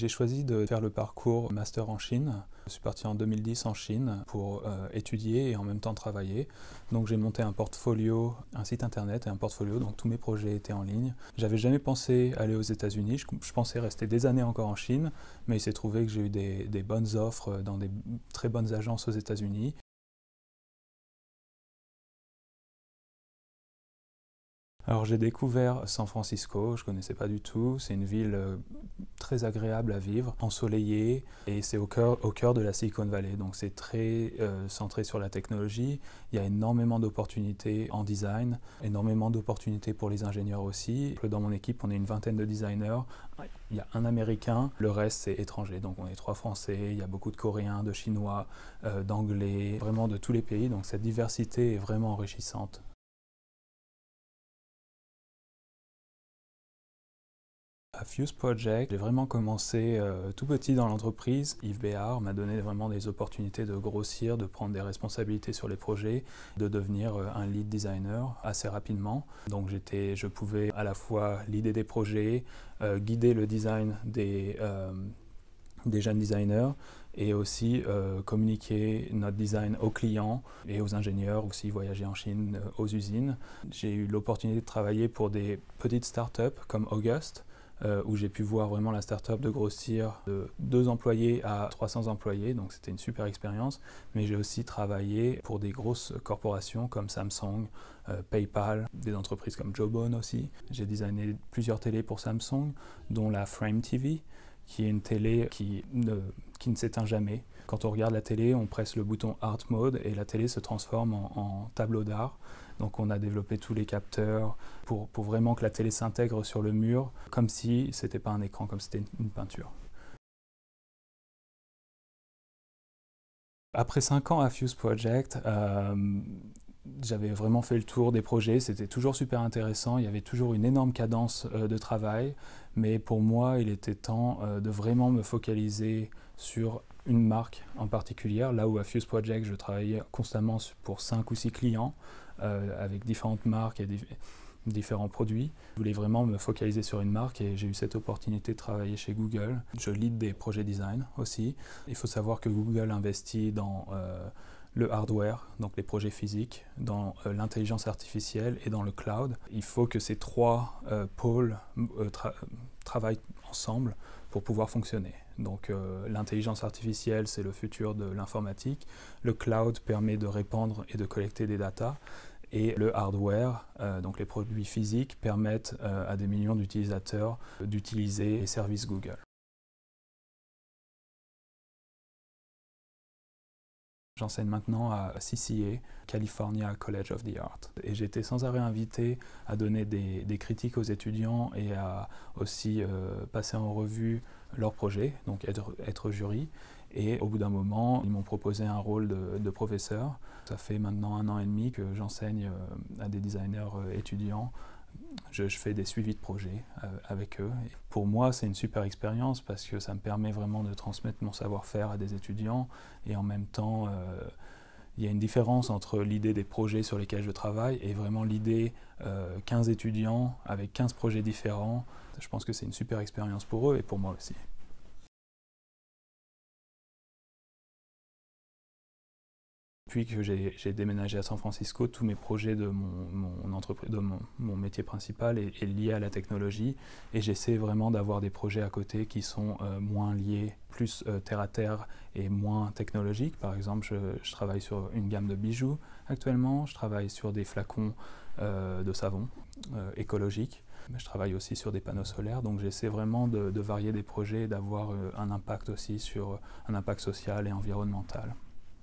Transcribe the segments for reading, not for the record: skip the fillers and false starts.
J'ai choisi de faire le parcours master en Chine. Je suis parti en 2010 en Chine pour étudier et en même temps travailler. Donc j'ai monté un portfolio, un site internet et un portfolio, donc tous mes projets étaient en ligne. J'avais jamais pensé aller aux États-Unis, je pensais rester des années encore en Chine, mais il s'est trouvé que j'ai eu des bonnes offres dans des très bonnes agences aux États-Unis. Alors j'ai découvert San Francisco, je ne connaissais pas du tout, c'est une ville très agréable à vivre, ensoleillée, et c'est au cœur de la Silicon Valley, donc c'est très centré sur la technologie. Il y a énormément d'opportunités en design, énormément d'opportunités pour les ingénieurs aussi. Dans mon équipe, on est une vingtaine de designers, il y a un Américain, le reste c'est étranger, donc on est 3 Français, il y a beaucoup de Coréens, de Chinois, d'Anglais, vraiment de tous les pays, donc cette diversité est vraiment enrichissante. À Fuse Project, j'ai vraiment commencé tout petit dans l'entreprise. Yves Béard m'a donné vraiment des opportunités de grossir, de prendre des responsabilités sur les projets, de devenir un lead designer assez rapidement. Donc je pouvais à la fois leader des projets, guider le design des jeunes designers et aussi communiquer notre design aux clients et aux ingénieurs, aussi voyager en Chine, aux usines. J'ai eu l'opportunité de travailler pour des petites startups comme August, où j'ai pu voir vraiment la start-up de grossir de 2 employés à 300 employés, donc c'était une super expérience. Mais j'ai aussi travaillé pour des grosses corporations comme Samsung, PayPal, des entreprises comme Jawbone aussi. J'ai designé plusieurs télés pour Samsung, dont la Frame TV, qui est une télé qui ne s'éteint jamais. Quand on regarde la télé, on presse le bouton Art Mode et la télé se transforme en tableau d'art. Donc on a développé tous les capteurs pour vraiment que la télé s'intègre sur le mur, comme si c'était pas un écran, comme si c'était une peinture. Après 5 ans à Fuse Project, j'avais vraiment fait le tour des projets, c'était toujours super intéressant, il y avait toujours une énorme cadence de travail, mais pour moi il était temps de vraiment me focaliser sur une marque en particulier, là où à Fuse Project je travaillais constamment pour 5 ou 6 clients avec différentes marques et différents produits. Je voulais vraiment me focaliser sur une marque et j'ai eu cette opportunité de travailler chez Google. Je lead des projets design aussi. Il faut savoir que Google investit dans le hardware, donc les projets physiques, dans l'intelligence artificielle et dans le cloud. Il faut que ces 3 pôles travaillent ensemble pour pouvoir fonctionner. Donc l'intelligence artificielle, c'est le futur de l'informatique. Le cloud permet de répandre et de collecter des datas. Et le hardware, donc les produits physiques, permettent à des millions d'utilisateurs d'utiliser les services Google. J'enseigne maintenant à CCA, California College of the Arts. Et j'ai été sans arrêt invité à donner des critiques aux étudiants et à aussi passer en revue leurs projets, donc être jury. Et au bout d'un moment, ils m'ont proposé un rôle de professeur. Ça fait maintenant 1 an et demi que j'enseigne à des designers étudiants. Je fais des suivis de projets avec eux. Et pour moi, c'est une super expérience parce que ça me permet vraiment de transmettre mon savoir-faire à des étudiants et en même temps, il y a une différence entre l'idée des projets sur lesquels je travaille et vraiment l'idée 15 étudiants avec 15 projets différents. Je pense que c'est une super expérience pour eux et pour moi aussi. Depuis que j'ai déménagé à San Francisco, tous mes projets de mon entreprise, de mon métier principal est lié à la technologie et j'essaie vraiment d'avoir des projets à côté qui sont moins liés, plus terre à terre et moins technologiques. Par exemple, je travaille sur une gamme de bijoux actuellement, je travaille sur des flacons de savon écologiques. Je travaille aussi sur des panneaux solaires, donc j'essaie vraiment de varier des projets et d'avoir un impact aussi sur un impact social et environnemental.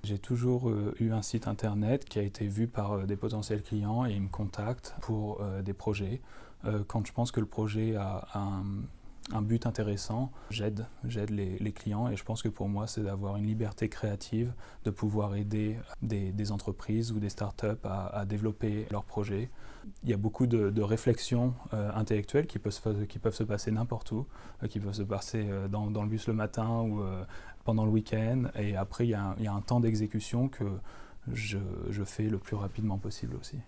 J'ai toujours eu un site internet qui a été vu par des potentiels clients et ils me contactent pour des projets. Quand je pense que le projet a un but intéressant, j'aide les clients et je pense que pour moi c'est d'avoir une liberté créative, de pouvoir aider des entreprises ou des startups à développer leurs projets. Il y a beaucoup de réflexions intellectuelles qui peuvent se passer n'importe où, qui peuvent se passer dans le bus le matin ou pendant le week-end et après il y a un temps d'exécution que je fais le plus rapidement possible aussi.